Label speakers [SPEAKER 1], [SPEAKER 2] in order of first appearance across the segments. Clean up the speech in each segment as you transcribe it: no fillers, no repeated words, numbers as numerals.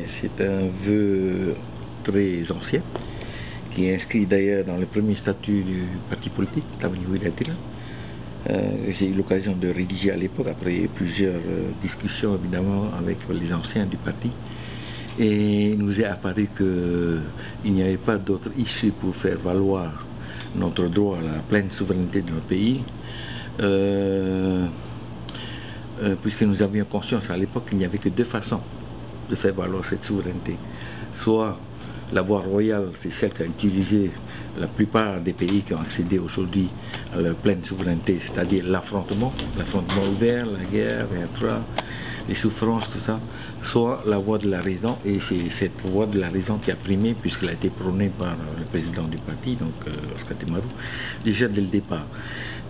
[SPEAKER 1] C'est un vœu très ancien, qui est inscrit d'ailleurs dans le premier statut du parti politique, Tammany Willatila. J'ai eu l'occasion de rédiger à l'époque, après plusieurs discussions évidemment avec les anciens du parti. Et il nous est apparu qu'il n'y avait pas d'autre issue pour faire valoir notre droit à la pleine souveraineté de notre pays, puisque nous avions conscience à l'époque qu'il n'y avait que deux façons de faire valoir cette souveraineté. Soit la voie royale, c'est celle qu'a utilisée la plupart des pays qui ont accédé aujourd'hui à leur pleine souveraineté, c'est-à-dire l'affrontement ouvert, la guerre, les souffrances, tout ça, soit la voie de la raison, et c'est cette voie de la raison qui a primé, puisqu'elle a été prônée par le président du parti, donc Oscar Temaru, déjà dès le départ.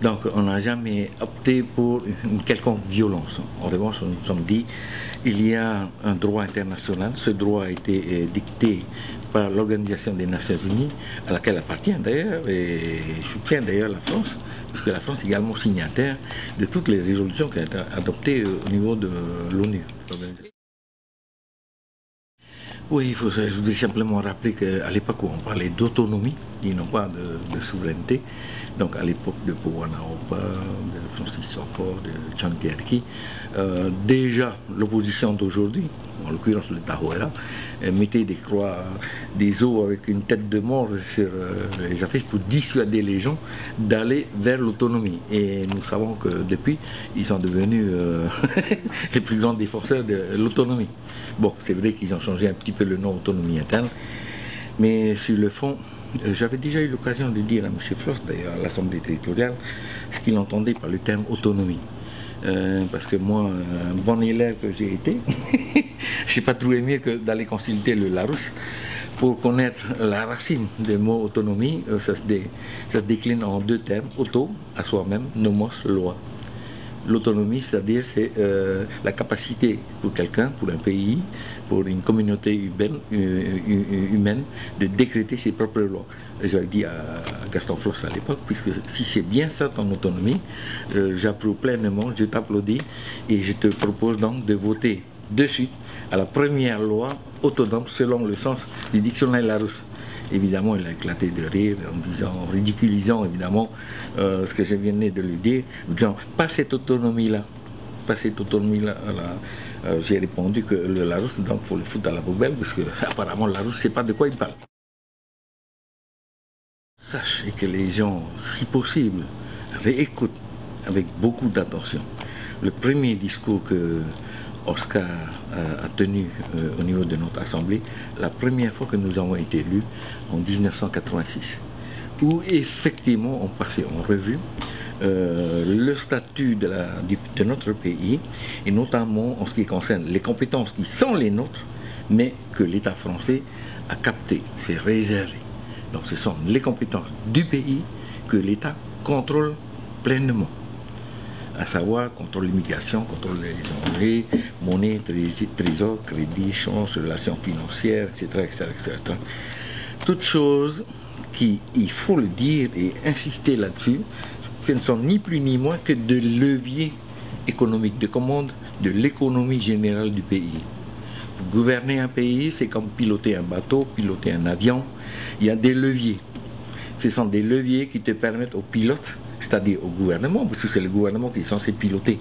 [SPEAKER 1] Donc on n'a jamais opté pour une quelconque violence. En revanche, nous nous sommes dit, il y a un droit international, ce droit a été dicté par l'Organisation des Nations Unies, à laquelle appartient d'ailleurs et soutient d'ailleurs la France, puisque la France est également signataire de toutes les résolutions qui ont été adoptées au niveau de l'ONU. Oui, je voudrais simplement rappeler qu'à l'époque où on parlait d'autonomie, et non pas de souveraineté, donc à l'époque de Powana Opa, de Francis Sanford, de John Terki, déjà l'opposition d'aujourd'hui, en l'occurrence le Tahoe, mettait des croix, des os avec une tête de mort sur les affiches pour dissuader les gens d'aller vers l'autonomie. Et nous savons que depuis, ils sont devenus les plus grands défenseurs de l'autonomie. Bon, c'est vrai qu'ils ont changé un petit peu le nom autonomie interne, mais sur le fond, j'avais déjà eu l'occasion de dire à M. Floss, d'ailleurs à l'Assemblée territoriale, ce qu'il entendait par le terme autonomie. Parce que moi, un bon élève que j'ai été, je n'ai pas trouvé mieux que d'aller consulter le Larousse pour connaître la racine du mot autonomie. Ça se décline en deux termes, auto, à soi-même, nomos, loi. L'autonomie, c'est-à-dire c'est la capacité pour quelqu'un, pour un pays, pour une communauté humaine, de décréter ses propres lois. J'avais dit à Gaston Floss à l'époque, puisque si c'est bien ça ton autonomie, j'approuve pleinement, je t'applaudis et je te propose donc de voter de suite à la première loi autonome selon le sens du dictionnaire Larousse. Évidemment, il a éclaté de rire en ridiculisant évidemment ce que je venais de lui dire, en disant pas cette autonomie-là. Pas cette autonomie-là. J'ai répondu que le Larousse, donc il faut le foutre à la poubelle, parce que apparemment Larousse ne sait pas de quoi il parle. Sachez que les gens, si possible, réécoutent avec beaucoup d'attention le premier discours que Oscar a tenu au niveau de notre assemblée, la première fois que nous avons été élus, en 1986, où effectivement on passait en revue le statut de notre pays, et notamment en ce qui concerne les compétences qui sont les nôtres, mais que l'État français a captées, c'est réservé. Donc ce sont les compétences du pays que l'État contrôle pleinement, à savoir contrôle l'immigration, contrôle les enjeux, monnaie, trésor, crédit, change, relations financières, etc., etc., etc. Toutes choses qui, il faut le dire et insister là-dessus, ce ne sont ni plus ni moins que de leviers économiques, de commande de l'économie générale du pays. Pour gouverner un pays, c'est comme piloter un bateau, piloter un avion. Il y a des leviers. Ce sont des leviers qui te permettent aux pilotes, c'est-à-dire au gouvernement, parce que c'est le gouvernement qui est censé piloter.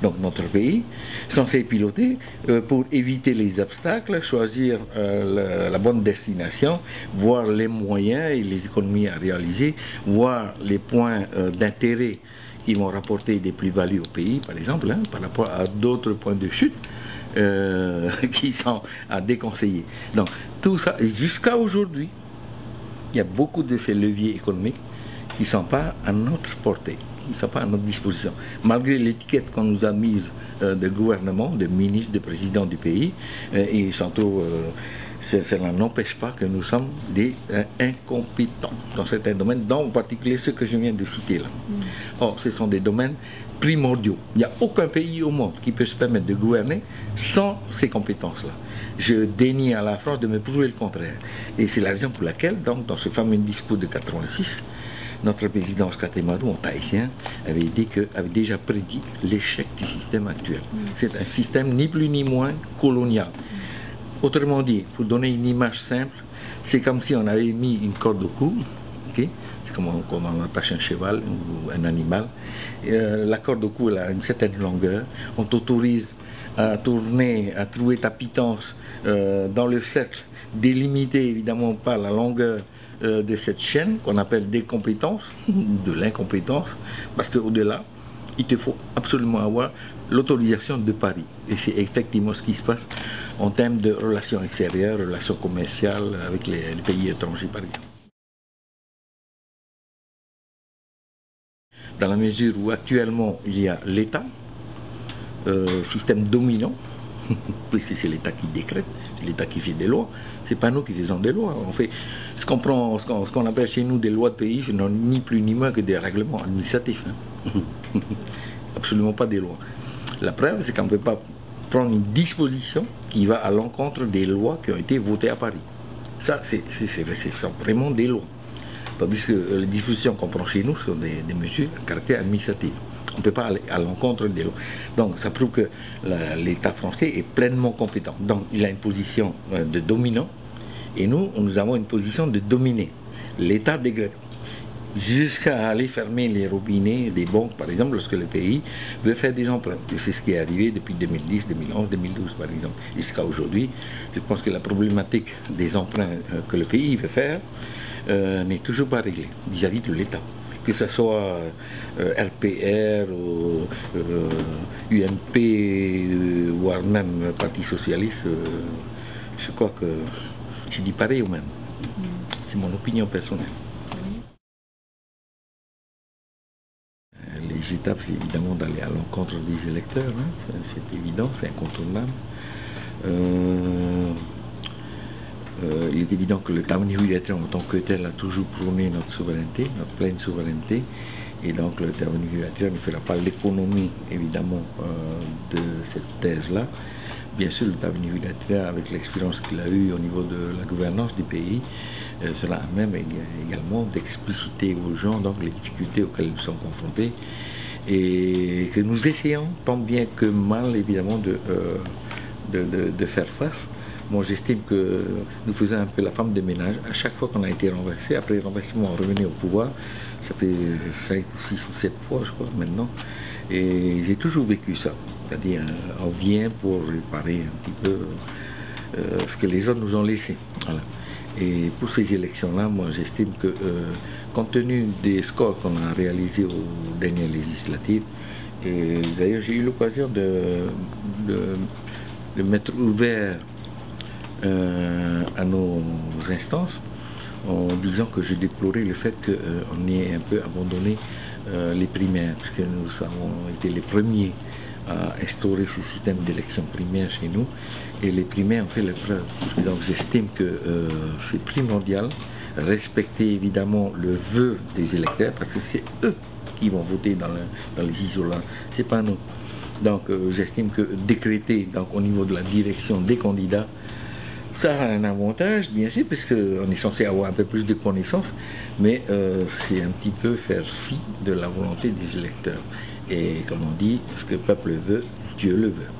[SPEAKER 1] Donc notre pays est censé piloter pour éviter les obstacles, choisir la bonne destination, voir les moyens et les économies à réaliser, voir les points d'intérêt qui vont rapporter des plus-values au pays, par exemple, par rapport à d'autres points de chute qui sont à déconseiller. Donc tout ça, jusqu'à aujourd'hui, il y a beaucoup de ces leviers économiques qui ne sont pas à notre portée, qui ne sont pas à notre disposition. Malgré l'étiquette qu'on nous a mise de gouvernement, de ministre, de président du pays, et surtout, cela n'empêche pas que nous sommes des incompétents dans certains domaines, dont en particulier ceux que je viens de citer là. Or, ce sont des domaines primordiaux. Il n'y a aucun pays au monde qui peut se permettre de gouverner sans ces compétences-là. Je dénie à la France de me prouver le contraire. Et c'est la raison pour laquelle, donc, dans ce fameux discours de 86, notre président Oscar Temaru, en tahitien, avait déjà prédit l'échec du système actuel. C'est un système ni plus ni moins colonial. Autrement dit, pour donner une image simple, c'est comme si on avait mis une corde au cou, okay? C'est comme on attache un cheval ou un animal. La corde au cou elle a une certaine longueur, on t'autorise à tourner, à trouver ta pitance dans le cercle, délimité évidemment par la longueur de cette chaîne qu'on appelle des compétences, de l'incompétence, parce qu'au-delà, il te faut absolument avoir l'autorisation de Paris. Et c'est effectivement ce qui se passe en termes de relations extérieures, relations commerciales avec les pays étrangers par exemple. Dans la mesure où actuellement il y a l'État, système dominant, puisque c'est l'État qui décrète, c'est l'État qui fait des lois, c'est pas nous qui faisons des lois. On fait ce qu'on appelle chez nous des lois de pays, ce n'est ni plus ni moins que des règlements administratifs. Hein. Absolument pas des lois. La preuve, c'est qu'on ne peut pas prendre une disposition qui va à l'encontre des lois qui ont été votées à Paris. Ça, c'est vraiment des lois. Tandis que les dispositions qu'on prend chez nous sont des mesures à caractère administratif. On ne peut pas aller à l'encontre des lois. Donc ça prouve que l'État français est pleinement compétent. Donc il a une position de dominant et nous avons une position de dominé. L'État dégrade. Jusqu'à aller fermer les robinets des banques, par exemple, lorsque le pays veut faire des emprunts. Et c'est ce qui est arrivé depuis 2010, 2011, 2012, par exemple. Jusqu'à aujourd'hui, je pense que la problématique des emprunts que le pays veut faire n'est toujours pas réglée vis-à-vis de l'État. Que ce soit RPR, UMP, voire même Parti Socialiste, je crois que c'est du pareil au même. C'est mon opinion personnelle. Les étapes, c'est évidemment d'aller à l'encontre des électeurs, hein. C'est évident, c'est incontournable. Il est évident que le Tammany Hüyatien en tant que tel a toujours prôné notre souveraineté, notre pleine souveraineté, et donc le Tammany Hüyatien ne fera pas l'économie évidemment de cette thèse-là. Bien sûr, le Tammany Hüyatien, avec l'expérience qu'il a eue au niveau de la gouvernance du pays, sera à même également d'expliciter aux gens donc les difficultés auxquelles nous sommes confrontés et que nous essayons tant bien que mal évidemment de faire face. Moi, j'estime que nous faisons un peu la femme de ménage. À chaque fois qu'on a été renversé, après le renversement, on revenait au pouvoir. Ça fait 5, 6 ou 7 fois, je crois, maintenant. Et j'ai toujours vécu ça. C'est-à-dire, on vient pour réparer un petit peu ce que les autres nous ont laissé. Voilà. Et pour ces élections-là, moi, j'estime que, compte tenu des scores qu'on a réalisés aux dernières législatives, et d'ailleurs, j'ai eu l'occasion de m'être ouvert à nos instances en disant que je déplorais le fait qu'on ait un peu abandonné les primaires, puisque nous avons été les premiers à instaurer ce système d'élection primaire chez nous, et les primaires ont fait leur preuve. Et donc j'estime que c'est primordial, respecter évidemment le vœu des électeurs, parce que c'est eux qui vont voter dans les isolats, c'est pas nous. Donc j'estime que décréter donc, au niveau de la direction des candidats, ça a un avantage, bien sûr, parce qu'on est censé avoir un peu plus de connaissances, mais c'est un petit peu faire fi de la volonté des électeurs. Et comme on dit, ce que le peuple veut, Dieu le veut.